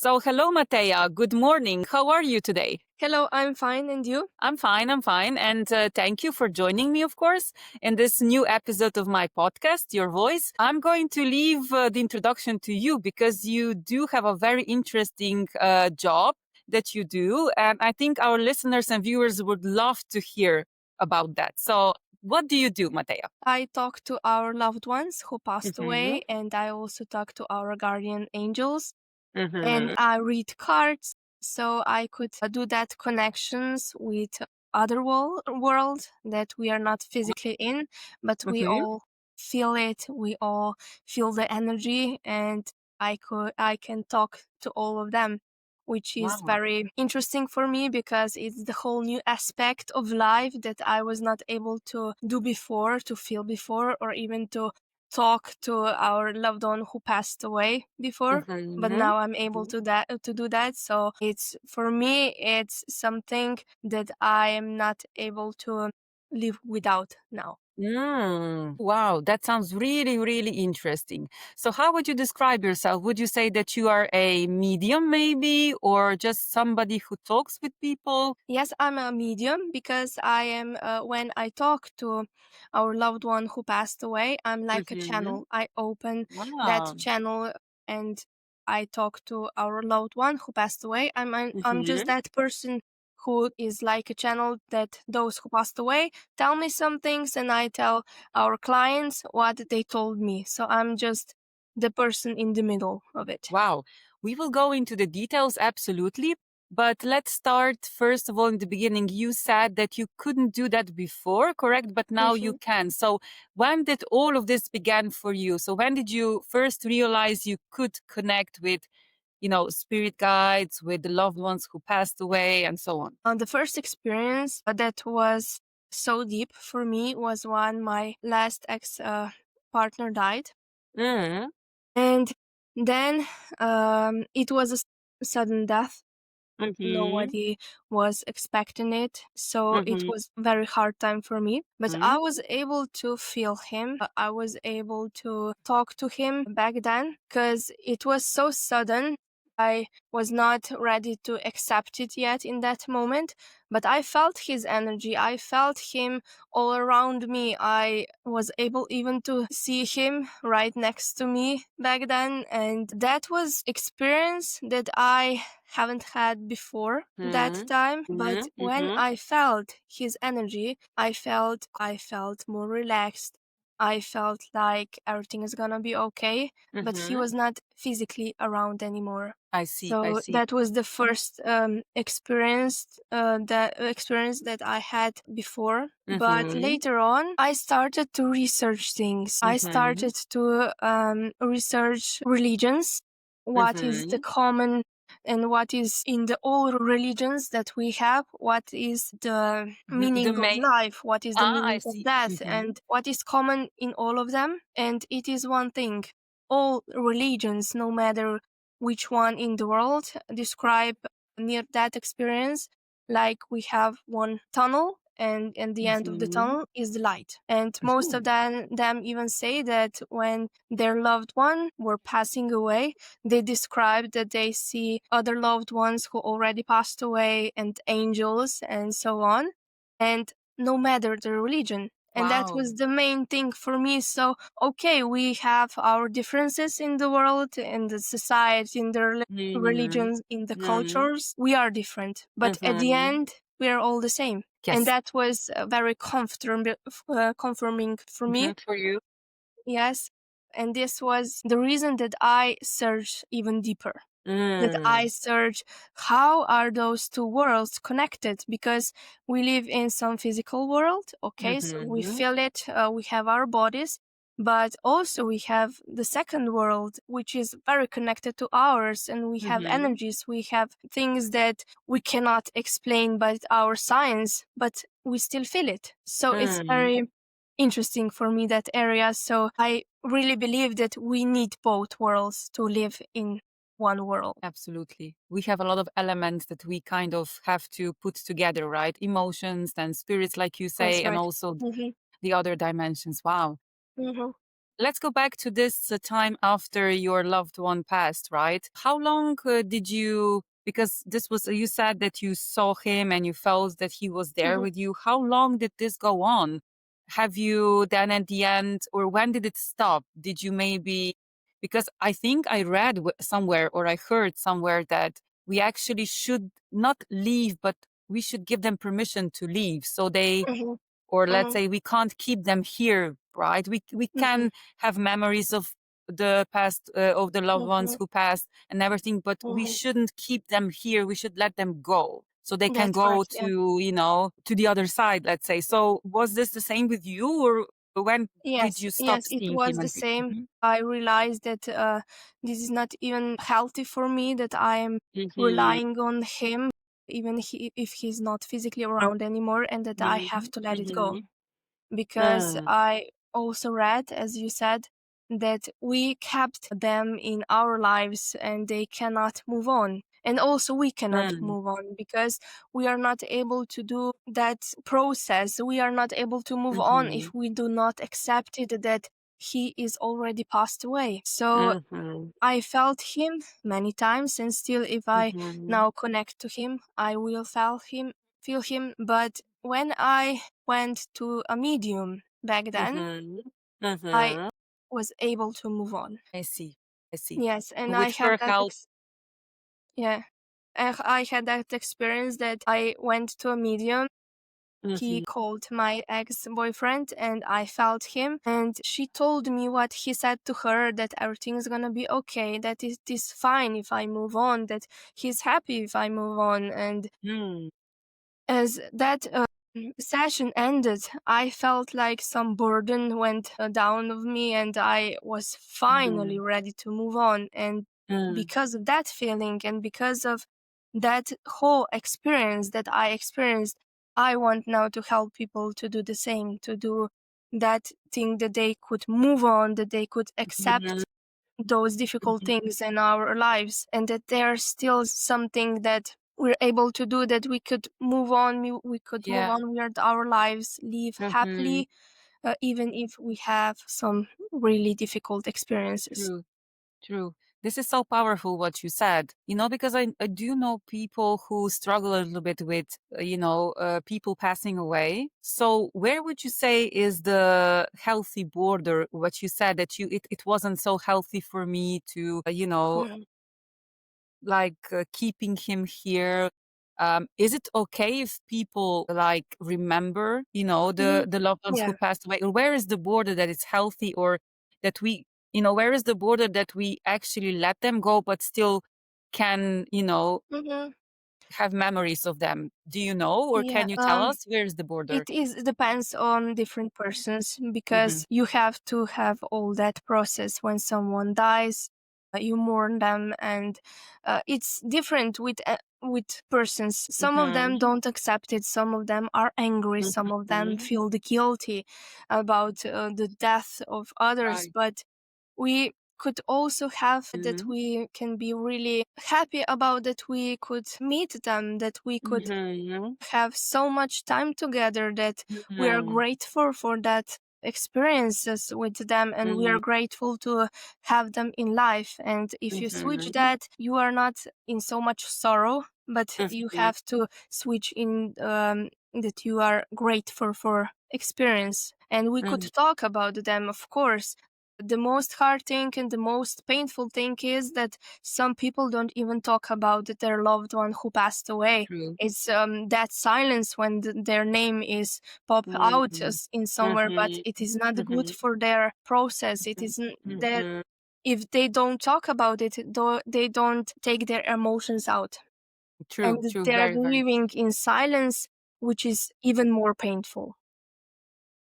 So, hello, Mateja. Good morning. How are you today? Hello, I'm fine, and you? I'm fine. I'm fine. And thank you for joining me, of course, in this new episode of my podcast, Your Voice. I'm going to leave the introduction to you because you do have a very interesting job that you do. And I think our listeners and viewers would love to hear about that. So, what do you do, Mateja? I talk to our loved ones who passed Mm-hmm. away, and I also talk to our guardian angels, and Mm-hmm. I read cards so I could do that connections with other world that we are not physically in, but we Mm-hmm. all feel it. We all feel the energy, and I can talk to all of them, which is Wow. very interesting for me because it's the whole new aspect of life that I was not able to do before, to feel before, or even to talk to our loved one who passed away before, but Mm-hmm. now I'm able to do that. So it's, for me, it's something that I am not able to live without now. Wow, that sounds really, really interesting. So, how would you describe yourself? Would you say that you are a medium, maybe, or just somebody who talks with people? Yes, I'm a medium because I am, when I talk to our loved one who passed away, I'm like a Mm-hmm. channel. I open that Wow. channel and I talk to our loved one who passed away. I'm just Mm-hmm. that person who is like a channel that those who passed away tell me some things, and I tell our clients what they told me. So I'm just the person in the middle of it. Wow. We will go into the details, absolutely. But let's start first of all in the beginning. You said that you couldn't do that before, correct? But now you Mhm. can. So when did all of this began for you? So when did you first realize you could connect with, spirit guides, with the loved ones who passed away and so on? The first experience that was so deep for me was when my last ex partner died. Mm-hmm. And then it was a sudden death. Mm-hmm. Nobody was expecting it. So it Mm-hmm. was very hard time for me. But I was able to feel him. I was able to talk to him back then because it was so sudden. I was not ready to accept it yet in that moment, but I felt his energy. I felt him all around me. I was able even to see him right next to me back then, and that was experience that I haven't had before that Mm-hmm. time. But when Mm-hmm. I felt his energy, I felt more relaxed. I felt like everything is gonna be okay, but he Mm-hmm. was not physically around anymore. I see. I So see. that was the first experience that I had before. But Mm-hmm. later on, I started to research things. I Mm-hmm. started to research religions. What is the Mm-hmm. common and what is in the all religions that we have? What is the The meaning of main. life? What is the I meaning of see. death? Mm-hmm. And what is common in all of them? And it is one thing. All religions, no matter which one in the world, describe near that experience like we have one tunnel, and at the end of the Mm-hmm. tunnel is the light. And most Mm-hmm. of them even say that when their loved one were passing away, they described that they see other loved ones who already passed away and angels and so on. And no matter the religion. And that Wow. was the main thing for me. So, okay, we have our differences in the world, in the society, in the Mm-hmm. religions, in the Mm-hmm. cultures. We are different. But at the Mm-hmm. end, we are all the same. And Yes. that was very confirming for me. Mm-hmm. For you. Yes. And this was the reason that I searched even deeper, that I Mm. search how are those two worlds connected, because we live in some physical world, okay, so we Mm-hmm. feel it, we have our bodies, but also we have the second world, which is very connected to ours, and we have Mm-hmm. energies, we have things that we cannot explain by our science, but we still feel it. So it's Mm. very interesting for me, that area. So I really believe that we need both worlds to live in one world. Absolutely. We have a lot of elements that we kind of have to put together, right? Emotions and spirits, like you say, That's and right. also Mhm. the other dimensions. Wow. Mhm. let's go back to this time after your loved one passed, right? How long did you, because this was, you said that you saw him and you felt that he was there Mhm, with you. How long did this go on? Have you then at the end, or when did it stop? Did you maybe, because I think I read somewhere or I heard somewhere that we actually should not leave, but we should give them permission to leave. So they, mhm, or let's mhm, say we can't keep them here, right? We mhm, can have memories of the past, of the loved ones mhm, who passed and everything, but we mhm. shouldn't keep them here. We should let them go so they can That's go correct. Yeah. to, to the other side, let's say. So was this the same with you, or when did Yes, you stop yes, it seeing was him the and same. Mhm. I realized that this is not even healthy for me, that I am Mhm. relying on him, even if he's not physically around anymore, and that I have Mhm. to let it go. Mhm. Because Mm. I also read, as you said, that we kept them in our lives and they cannot move on. And also, we cannot Mm. move on because we are not able to do that process. We are not able to move on if Mhm. we do not accept it that he is already passed away. So Mhm. I felt him many times, and still, if I Mhm. now connect to him, I will feel him. But when I went to a medium back then, Mhm. I Mhm. was able to move on. I see. I see. Yes, and I With had her that. help. Yeah, I had that experience that I went to a medium. He Mhm. called my ex-boyfriend and I felt him, and she told me what he said to her, that everything is gonna be okay, that it is fine if I move on, that he's happy if I move on. And Mm. as that session ended, I felt like some burden went down of me and I was finally Mhm. ready to move on. And Mm. because of that feeling and because of that whole experience that I experienced, I want now to help people to do the same, to do that thing, that they could move on, that they could Mhm. accept those difficult Mhm. things in our lives, and that there's still something that we're able to do, that we could move on, we could move Yeah. on with our lives, live Mhm. happily, even if we have some really difficult experiences. True. True. This is so powerful what you said, because I do know people who struggle a little bit with, people passing away. So where would you say is the healthy border? What you said that it wasn't so healthy for me to, Mhm. like keeping him here. Is it okay if people like remember, Mhm. the loved ones who Yeah. passed away? Or where is the border that it's healthy, or that we, where is the border that we actually let them go, but still can, Hmm. have memories of them? Do you know, or Yeah. can you tell us where is the border? It depends on different persons, Mm-hmm. because you have to have all that process when someone dies. You mourn them, and it's different with persons. Some of them Mm-hmm. don't accept it. Some of them are angry. Some of them Mm-hmm. feel the guilty about the death of others. Right. But we could also have that Mm-hmm. we can be really happy about, that we could meet them, that we could Mm-hmm. have so much time together, that we are Mm-hmm. grateful for that experiences with them, and we are grateful to have them in life. And if you switch Mm-hmm. that, you are not in so much sorrow, but you Mm-hmm. have to switch in, that you are grateful for experience. And we could Mm-hmm. talk about them, of course. The most hard thing and the most painful thing is that some people don't even talk about their loved one who passed away. True. It's that silence when their name is pop out Mhm. in somewhere, but Mhm. it is not good Mhm. for their process. It Mhm. isn't that Mhm. if they don't talk about it, they don't take their emotions out, and True, true, they're very, very true. living in silence, which is even more painful.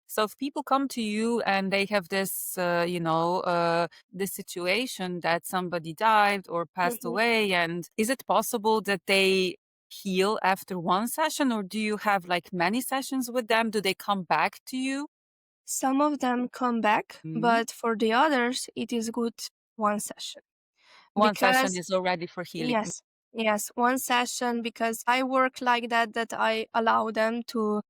So if people come to you and they have this, this situation that somebody died or passed Mhm. away, and is it possible that they heal after one session, or do you have like many sessions with them? Do they come back to you? Some of them come back, Mhm. but for the others, it is good one session. One session Because, is already for healing. yes, yes, one session, because I work like that, that I allow them to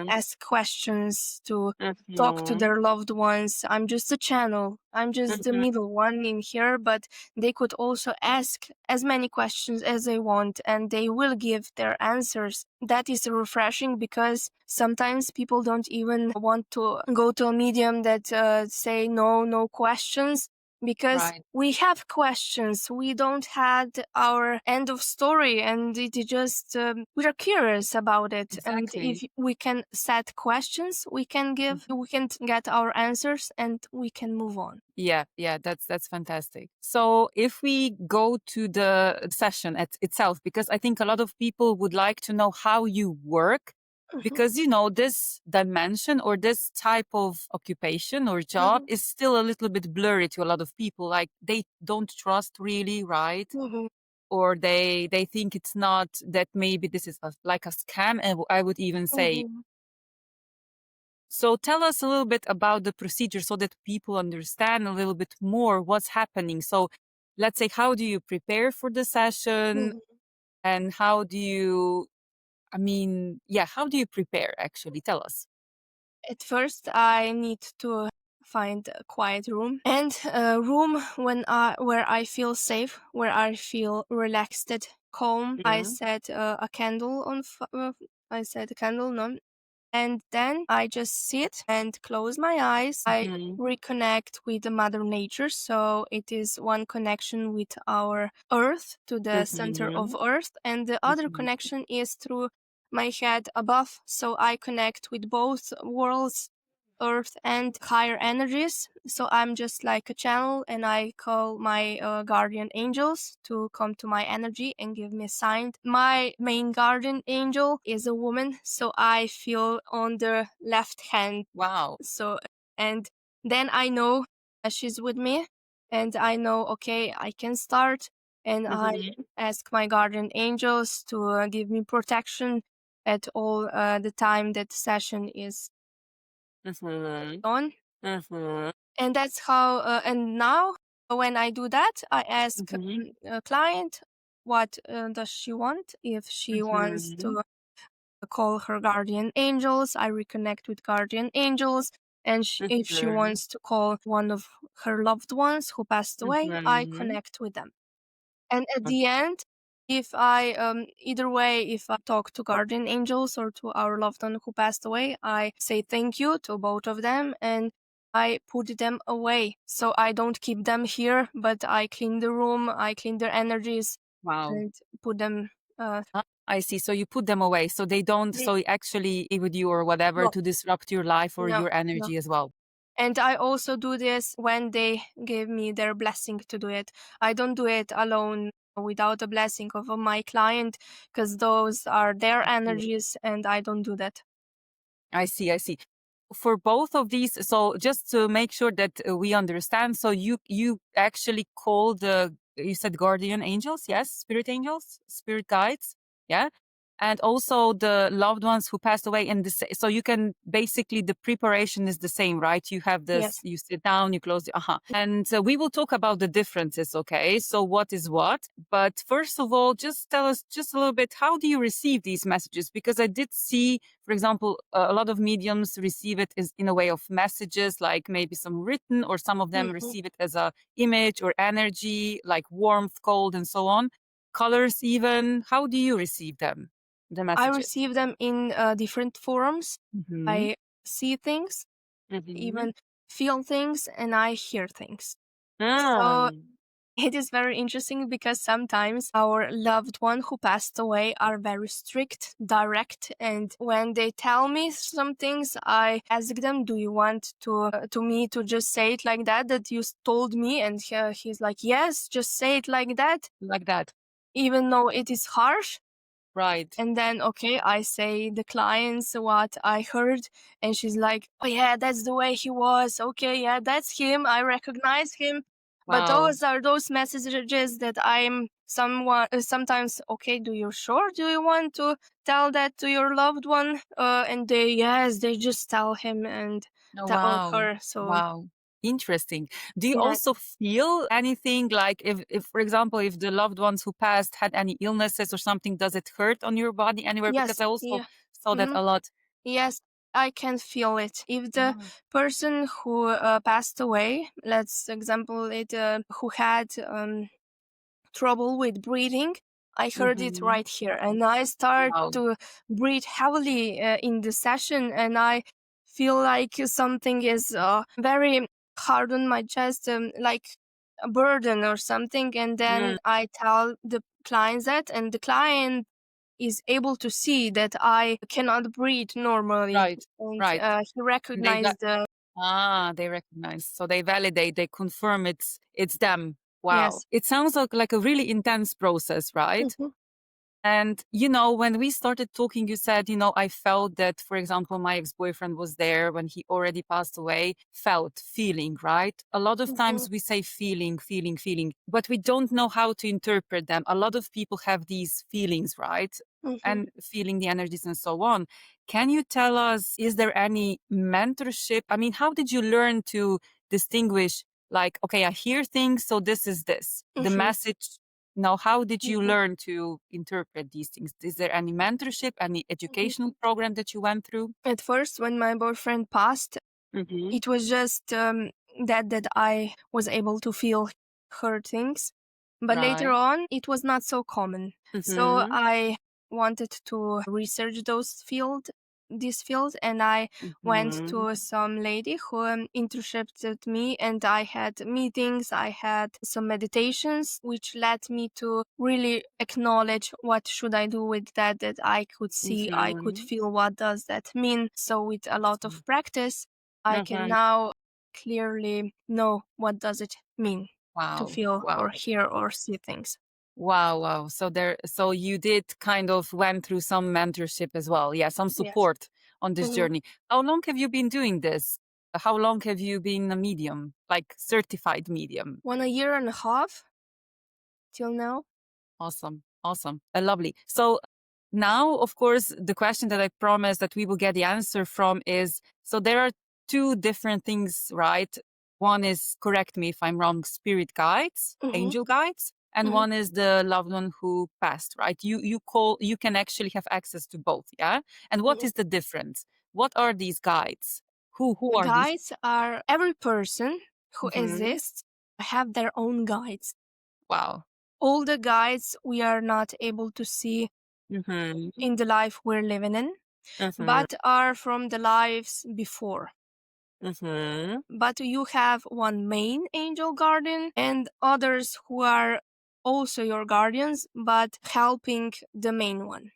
ask questions, to talk to Mhm. their loved ones. I'm just a channel. I'm just the Mhm. middle one in here, but they could also ask as many questions as they want and they will give their answers. That is refreshing because sometimes people don't even want to go to a medium that say no questions, because Right. we have questions. We don't had our end of story, and it is just we are curious about it. And Exactly. if we can set questions, we can get our answers, and we can move on. Yeah, yeah, that's fantastic. So if we go to the session itself, because I think a lot of people would like to know how you work, Mhm, because this dimension or this type of occupation or job mhm, is still a little bit blurry to a lot of people. Like they don't trust really, right? mhm, Or they think it's not, that maybe this is like a scam, and I would even say. mhm, So tell us a little bit about the procedure so that people understand a little bit more what's happening. So let's say, how do you prepare for the session, mhm. and how do you, I mean, yeah, how do you prepare actually? Tell us. At first, I need to find a quiet room, and a room where I feel safe, where I feel relaxed, calm. I Mhm. set a candle on. I set a candle on, and then I just sit and close my eyes. I Mhm. reconnect with the Mother Nature. So it is one connection with our Earth, to the center of Mhm. Earth, and the other Mhm. connection is through my head above. So I connect with both worlds, Earth and higher energies. So I'm just like a channel, and I call my guardian angels to come to my energy and give me a sign. My main guardian angel is a woman, so I feel on the left hand. Wow. So, and then I know she's with me, and I know, okay, I can start. And I Mhm. ask my guardian angels to give me protection at all the time that session is Mhm. on. Mhm. And that's how, and now when I do that, I ask Mhm. a client what does she want. If she wants Mhm. to call her guardian angels, I reconnect with guardian angels. And if she Mhm. wants to call one of her loved ones who passed away, I Mhm. connect with them. And at the end, if I either way, if I talk to guardian angels or to our loved one who passed away, I say thank you to both of them and I put them away. So I don't keep them here, but I clean the room, I clean their energies Wow. and put them I see. So you put them away so they don't, they- so actually with you or whatever no, to disrupt your life or no, your no. energy as well. And I also do this when they give me their blessing to do it. I don't do it alone without a blessing of my client, because those are their energies and I don't do that. I see, I see. For both of these, so just to make sure that we understand, so you actually call the, you said guardian angels, yes, spirit angels, spirit guides, yeah, and also the loved ones who passed away in this. So you can basically, the preparation is the same, right? You have this, Yes. you sit down, you close the and we will talk about the differences, okay? So what is what? But first of all, just tell us just a little bit, how do you receive these messages? Because I did see, for example, a lot of mediums receive it as in a way of messages, like maybe some written, or some of them Mhm. receive it as a image or energy, like warmth, cold, and so on. Colors even. How do you receive them, the I messages? receive them in different forums. Mm-hmm. I see things, Mm-hmm. even feel things, and I hear things. So Mm. it is very interesting because sometimes our loved one who passed away are very strict, direct, and when they tell me some things, I ask them, "Do you want to me to just say it like that that you told me?" And he's like, "Yes, just say it like that, Like that. even though it is harsh." Right. And then, okay, I say the clients what I heard, and she's like, "Oh yeah, that's the way he was. Okay, yeah, that's him. I recognize him." But Wow. those are those messages that I'm someone sometimes. Okay, do you sure? Do you want to tell that to your loved one? And they, yes, they just tell him and Oh, tell wow. her. So Wow. Interesting. Do you yeah, also feel anything, like if, for example, if the loved ones who passed had any illnesses or something, does it hurt on your body anywhere? Because yes, I also yeah. saw that Mhm. a lot. Yes, I can feel it. If the Ah. person who passed away, let's example it, who had trouble with breathing, I heard it Mm-hmm. right here, and I start Wow. to breathe heavily in the session, and I feel like something is very hard on my chest, like a burden or something. And Mm, then I tell the client that, and the client is able to see that I cannot breathe normally, right. and Right. he And they recognized the they recognize. So they validate, they confirm it's them. Wow. yes. It sounds like a really intense process, right? Mhm, And, when we started talking, you said, I felt that, for example, my ex-boyfriend was there when he already passed away, feeling, right? A lot of mhm, times we say feeling, feeling, feeling, but we don't know how to interpret them. A lot of people have these feelings, right? mhm, And feeling the energies and so on. Can you tell us, is there any mentorship? I mean, how did you learn to distinguish, like, okay, I hear things, so this is this, the mhm, message. Now, how did you mhm, learn to interpret these things? Is there any mentorship, any mhm. educational program that you went through? At first, when my boyfriend passed, Mm-hmm. it was just that I was able to feel her things, but later Right. on it was not so common. So Mm-hmm. I wanted to research this field, and I went Mm-hmm. to some lady who intercepted me, and I had meetings, I had some meditations, which led me to really acknowledge what should I do with that I could see, I could Mm-hmm. feel what does that mean. So with a lot of practice, I can Mm-hmm. now clearly know what does it mean to Wow. feel or Wow. hear or see things. Wow. Wow. So you did kind of went through some mentorship as well. Yeah, some Yes. support on this Mhm. journey. How long have you been doing this? How long have you been a medium, like certified medium? 1 year and a half till now. Awesome. Awesome. Lovely. So now, of course, the question that I promised that we will get the answer from is, so there are two different things, right? One is, correct me if I'm wrong, spirit guides, Mhm. angel guides, and Mhm. one is the loved one who passed, right? You can actually have access to both, yeah? And what Mhm. is the difference? What are these guides? Who are these? Guides are every person who Hmm. exists have their own guides. Wow. All the guides we are not able to see Hmm. in the life we're living in, Hmm. but are from the lives before. Hmm. But you have one main angel guardian and others who are also your guardians, but helping the main one.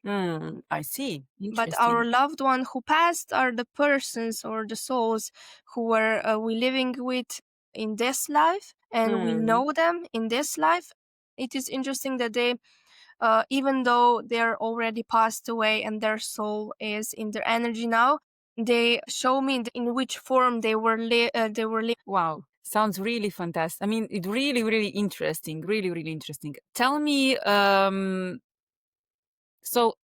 I see. But our Interesting. loved one who passed are the persons or the souls who were we living with in this life, and we Mm. know them in this life. It is interesting that they, even though they're already passed away and their soul is in their energy now, they show me in which form they were living. Wow. Sounds really fantastic. I mean, it really, really interesting. Really, really interesting. Tell me, so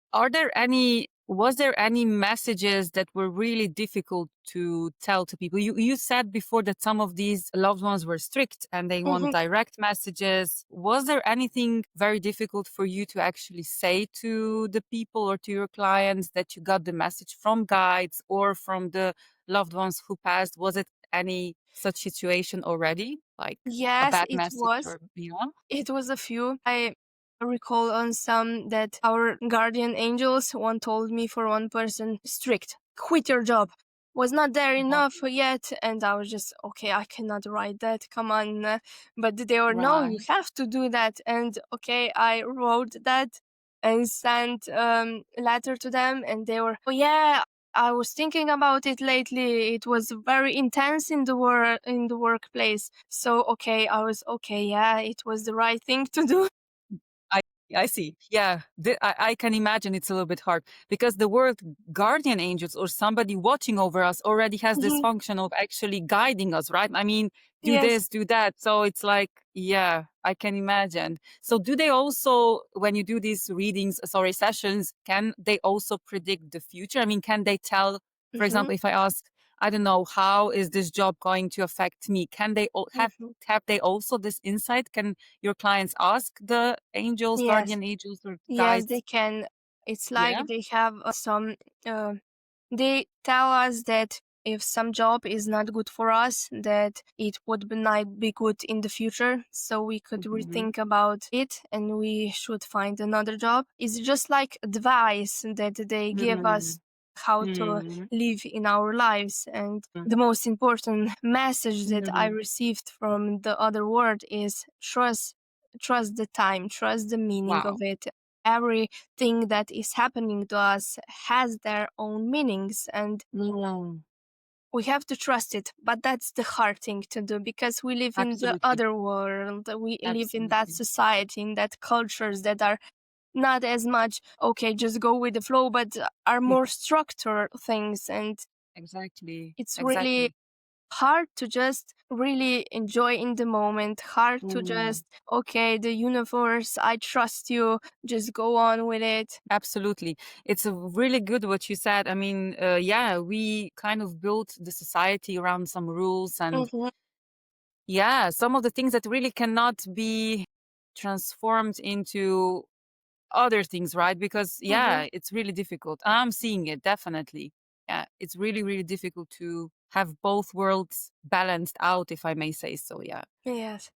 was there any messages that were really difficult to tell to people? You said before that some of these loved ones were strict and they want Mhm. direct messages. Was there anything very difficult for you to actually say to the people or to your clients that you got the message from guides or from the loved ones who passed? Was it any such situation already? Like a Yes, bad message or beyond? it was a few. I recall on some that our guardian angels, one told me for one person, strict, quit your job. Was not there Wow. enough yet, and I was just okay. I cannot write that. Come on, but they were no. You Right. have to do that, and okay, I wrote that and sent letter to them, and they were oh yeah. I was thinking about it lately. It was very intense in the workplace. So okay, I was okay. Yeah, it was the right thing to do. I I see. Yeah, I can imagine it's a little bit hard because the word guardian angels or somebody watching over us already has this Mhm. function of actually guiding us, right? I mean, do Yes. this, do that. So it's like, yeah, I can imagine. So do they also, when you do these readings, sorry, sessions, can they also predict the future? I mean, can they tell, for Mhm. example, if I ask, I don't know, how is this job going to affect me? Can they Mhm. have they also this insight? Can your clients ask the angels, Yes. guardian angels, or Yes, they guides? can. It's Yeah. like they have some. They tell us that if some job is not good for us, that it would not be good in the future. So we could Mhm. rethink about it and we should find another job. It's just like advice that they give us Mhm. how to Mhm. live in our lives. And the most important message that I Mhm. received from the other world is trust the time, trust the meaning of Wow. it. Everything that is happening to us has their own meanings, and Mm. we have to trust it. But that's the hard thing to do because we live in the Absolutely. other world. We live in that Absolutely. society, in that cultures that are not as much okay, just go with the flow, but are Mm. more structured things. And Exactly. it's really Exactly. hard to just really enjoy in the moment, hard to Mm. just, okay, the universe, I trust you, just go on with it. Absolutely. It's a really good what you said. I mean, yeah, we kind of built the society around some rules and Mhm, yeah, some of the things that really cannot be transformed into other things, right? Because mhm. yeah, it's really difficult. I'm seeing it definitely. Yeah, it's really, really difficult to have both worlds balanced out, if I may say so. Yeah. Yes.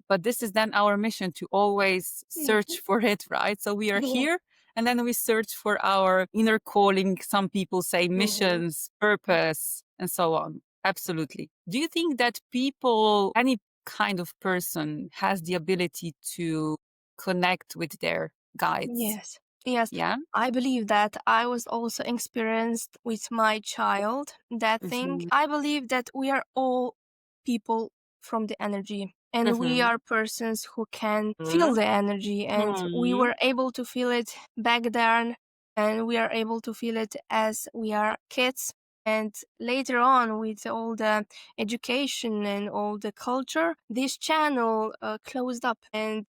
But this is then our mission to always Mhm. search for it, right? So we are Yeah. here and then we search for our inner calling. Some people say Mhm. missions, purpose, and so on. Absolutely. Do you think that people, any kind of person, has the ability to connect with their guides? Yes. Yes. Yeah. I believe that I was also experienced with my child that thing. Mhm. I believe that we are all people from the energy and we Mhm. are persons who can feel Mhm. the energy, and we Mhm. were able to feel it back then, and we are able to feel it as we are kids. And later on, with all the education and all the culture, this channel closed up. And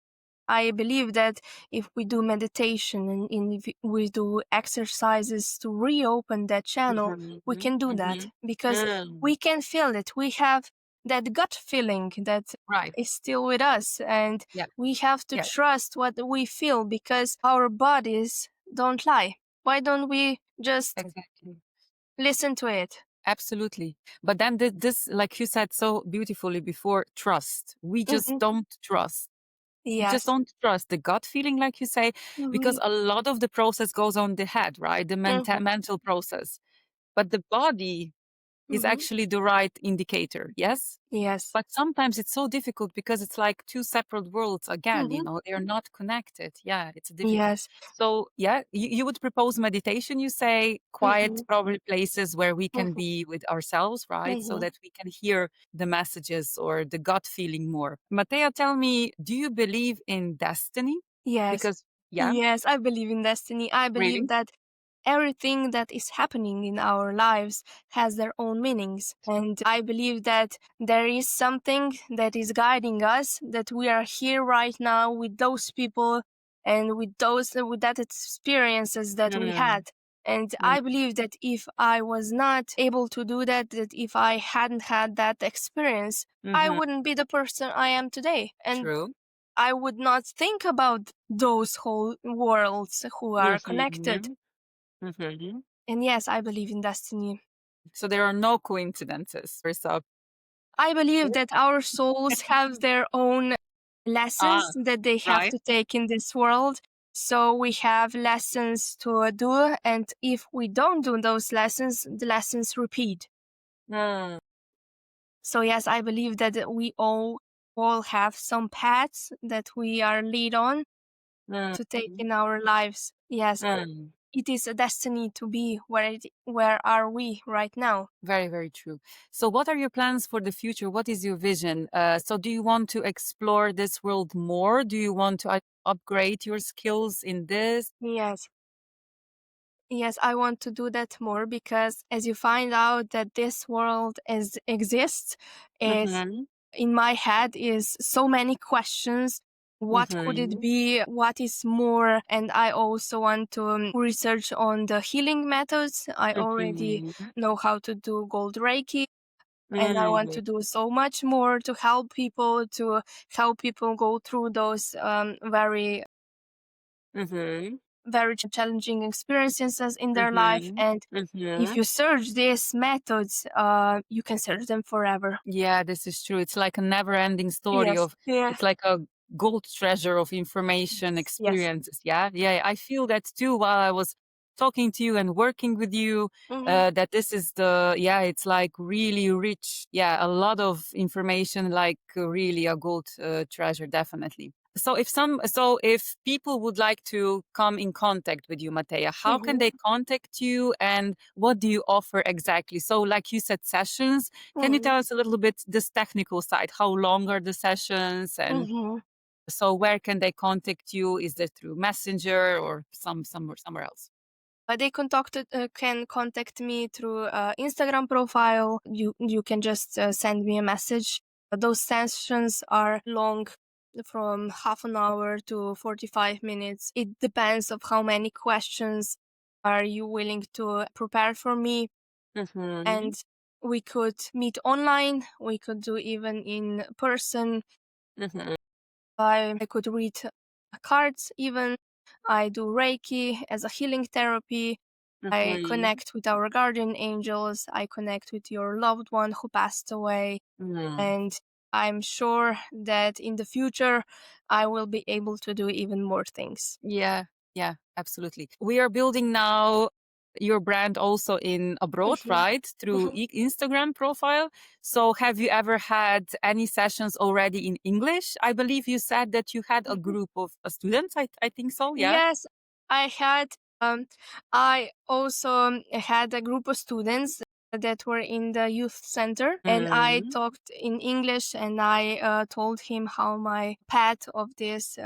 I believe that if we do meditation and if we do exercises to reopen that channel, we Mhm. can do that Mhm. because Mm. we can feel it. We have that gut feeling that Right. is still with us, and Yeah. we have to Yeah. trust what we feel because our bodies don't lie. Why don't we just Exactly. listen to it? Absolutely. But then this, like you said so beautifully before, trust. We just Hmm. don't trust. We just Yes. don't trust the gut feeling, like you say, Hmm. because a lot of the process goes on the head, right? The Hmm. mental process. But the body is Hmm. actually the right indicator. Yes? Yes. But sometimes it's so difficult because it's like two separate worlds again, Hmm. they're not connected. Yeah, it's difficult. Yes. So, yeah, you would propose meditation, you say, quiet, Hmm. probably places where we can Hmm. be with ourselves, right? So Hmm. that we can hear the messages or the gut feeling more. Mateja, tell me, do you believe in destiny? Yes. Because, yeah, Yes, I believe in destiny. I believe really? that everything that is happening in our lives has their own meanings. And I believe that there is something that is guiding us, that we are here right now with those people and with that experiences that we Mm, had. And mm, I believe that if I was not able to do that, that if I hadn't had that experience, I mm-hmm. wouldn't be the person I am today. And True. I would not think about those whole worlds who are connected. Mm-hmm. Mm-hmm. And yes, I believe in destiny. So there are no coincidences. So, I believe that our souls have their own ah, lessons that they have right. to take in this world. So we have lessons to do, and if we don't do those lessons, the lessons repeat. Mm, So yes, I believe that we all have some paths that we are lead on mm, to take in our lives. Yes, mm. it is a destiny to be where are we right now. Very, very true. So, what are your plans for the future? What is your vision? So, do you want to explore this world more? Do you want to upgrade your skills in this? Yes. Yes, I want to do that more because as you find out that this world exists, is Mm-hmm. in my head is so many questions. What could it Mm-hmm. be? What is more? And I also want to research on the healing methods. I already Mm-hmm. know how to do gold reiki, and I want Mm-hmm. to do so much more to help people go through those very. Mm-hmm. very challenging experiences in their life. Mm-hmm. And if Mm-hmm. you search these methods, you can search them forever. Yeah, this is true. It's like a never-ending story Yes. of, Yeah. it's like a gold treasure of information, Yes. experiences. Yeah, yeah, I feel that too while I was talking to you and working with you, Mm-hmm. that this is the, yeah, it's like really rich. Yeah, a lot of information, like really a gold treasure, definitely. So if people would like to come in contact with you, Mateja, how can Mm-hmm. they contact you and what do you offer exactly? So like you said, sessions. Can you Mm-hmm. tell us a little bit this technical side? How long are the sessions? And Mm-hmm. so where can they contact you? Is it through Messenger or somewhere else? They can contact me through Instagram profile. You can just send me a message. Those sessions are long, from half an hour to 45 minutes. It depends of how many questions are you willing to prepare for me. Mm-hmm. And we could meet online. We could do even in person. Mm-hmm. I could read cards even. I do Reiki as a healing therapy. I Mm-hmm. connect with our guardian angels. I connect with your loved one who passed away. Mm. And I'm sure that in the future, I will be able to do even more things. Yeah, yeah, absolutely. We are building now your brand also in abroad, Mhm, right? Through mhm, Instagram profile. So have you ever had any sessions already in English? I believe you said that you had a mhm. group of students. I think so. Yeah. Yes, I had. I also had a group of students that were in the youth center, and I Mm. talked in English, and I told him how my path of this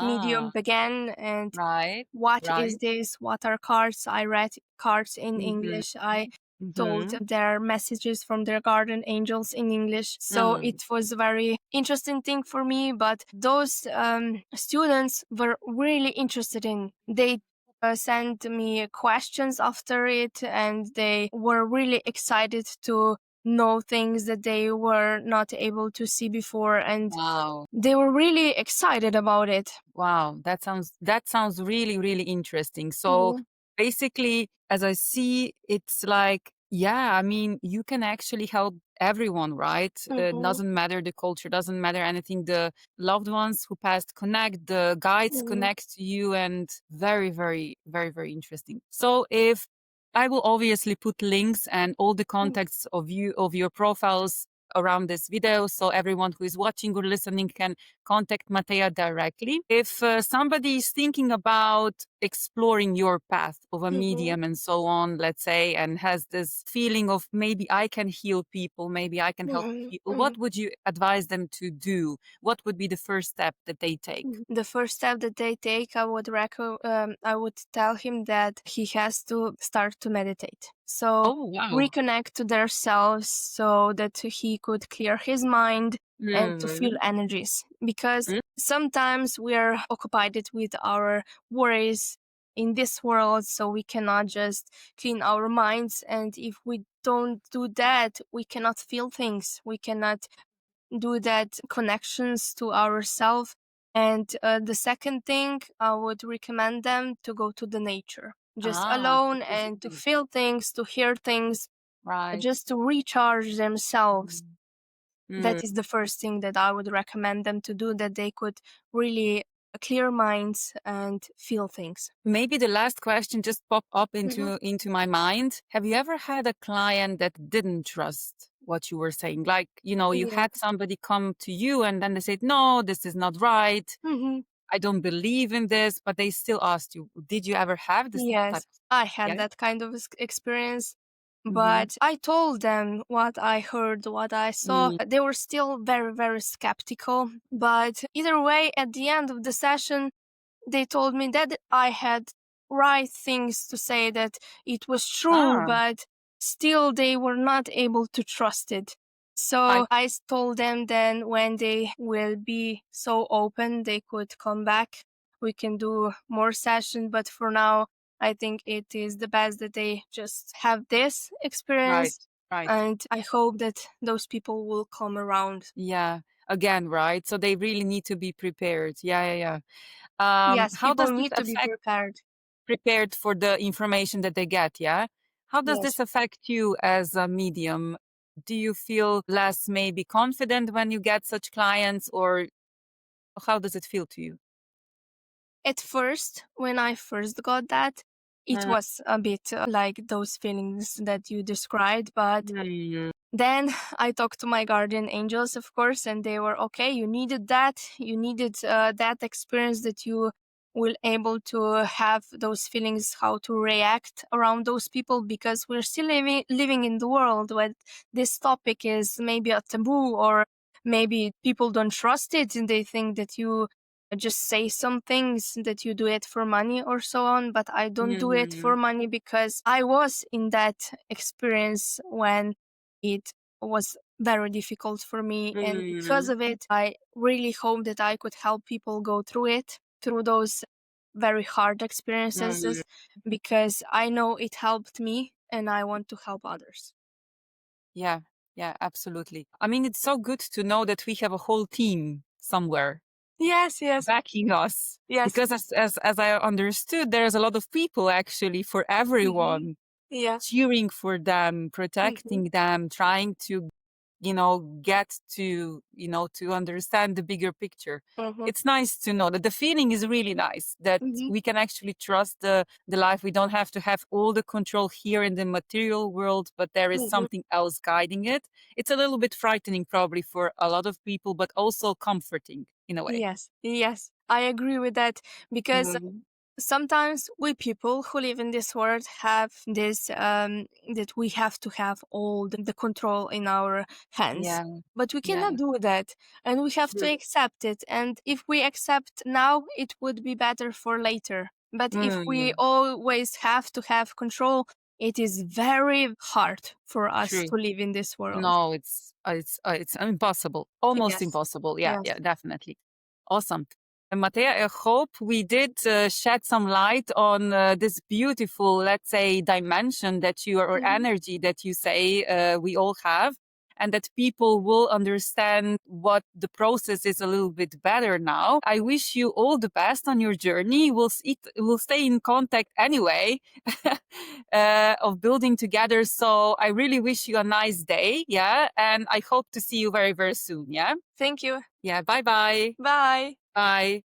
medium Ah, began, and right, what is right. this, what are cards. I read cards in Mm-hmm. English. I told Mm-hmm. their messages from their guardian angels in English. So Mm. it was a very interesting thing for me. But those students were really interested in. They sent me questions after it, and they were really excited to know things that they were not able to see before, and Wow. they were really excited about it. Wow, that sounds really, really interesting. So Mhm. basically, as I see, it's like, yeah, I mean, you can actually help everyone, right? Mhm. Doesn't matter the culture, doesn't matter anything. The loved ones who passed connect, the guides Mhm. connect to you, and very, very, very, very interesting. So if I will obviously put links and all the contacts of you of your profiles around this video, so everyone who is watching or listening can contact Mateja directly. If somebody is thinking about exploring your path of a Mhm. medium and so on, let's say, and has this feeling of maybe I can heal people, maybe I can help Mhm. people, Mhm. what would you advise them to do? What would be the first step that they take? The first step that they take, I would tell him that he has to start to meditate. So Oh, wow. reconnect to themselves so that he could clear his mind and to feel Mm. energies. Because Mm. sometimes we are occupied with our worries in this world, so we cannot just clean our minds. And if we don't do that, we cannot feel things. We cannot do that connections to ourselves. And the second thing, I would recommend them to go to the nature, just Ah, to alone, and to physically. feel things, to hear things, Right. just to recharge themselves. Mm. That Mm. is the first thing that I would recommend them to do, that they could really clear minds and feel things. Maybe the last question just popped up Mhm. into my mind. Have you ever had a client that didn't trust what you were saying? Like, you Yeah. had somebody come to you and then they said, "No, this is not right. Mhm. I don't believe in this," but they still asked you. Did you ever have this type Yes, of, I had yeah? that kind of experience, Mm-hmm. but I told them what I heard, what I saw. Mm. They were still very, very skeptical. But either way, at the end of the session, they told me that I had right things to say, that it was true, Ah, but still they were not able to trust it. I So told them then when they will be so open, they could come back. We can do more sessions, but for now, I think it is the best that they just have this right, experience. right. And I hope that those people will come around. Yeah. Again, right? So they really need to be prepared. Yeah, yeah, yeah. Yes, How does people this need to be affect prepared. for the information that they get? Yeah. How does Yes. this affect you as a medium? Do you feel less maybe confident when you get such clients, or how does it feel to you? At first, when I first got that, it Mm, was a bit like those feelings that you described, but mm, then I talked to my guardian angels, of course, and they were okay. You needed that. You needed that experience that you will able to have those feelings, how to react around those people, because we're still living in the world where this topic is maybe a taboo, or maybe people don't trust it and they think that you just say some things, that you do it for money or so on. But I don't do it for mm, money because I was in that experience when it was very difficult for me. And because mm, of it, I really hope that I could help people go through it, through those very hard mm. experiences, because I know it helped me and I want to help others. Yeah, yeah, absolutely. I mean, it's so good to know that we have a whole team somewhere Yes, yes, backing us, yes. because as I understood, there's a lot of people actually for Hmm. everyone Yeah. cheering for them, Hmm. protecting them, trying to, get to, to understand the bigger picture. Hmm. It's nice to know that the feeling is really nice that Hmm. we can actually trust the life. We don't have to have all the control here in the material world, but there is Hmm. something else guiding it. It's a little bit frightening probably for a lot of people, but also comforting in a way. Yes, yes, I agree with that, because Mhm. sometimes we people who live in this world have this that we have to have all the control in our hands, Yeah, but we yeah. cannot do that, and we have to True. accept it. And if we accept now, it would be better for later. But if we Mm, always have to have control, it is very hard for us true. to live in this world. No, it's impossible, almost Yes, impossible. Yeah, yes. yeah, definitely. Awesome. And Mateja, I hope we did shed some light on this beautiful, let's say, dimension that you, or Mhm. energy that you say we all have, and that people will understand what the process is a little bit better now. I wish you all the best on your journey. We'll stay in contact anyway, of building together. So I really wish you a nice day. Yeah. And I hope to see you very, very soon. Yeah. Thank you. Yeah. Bye bye. Bye. Bye.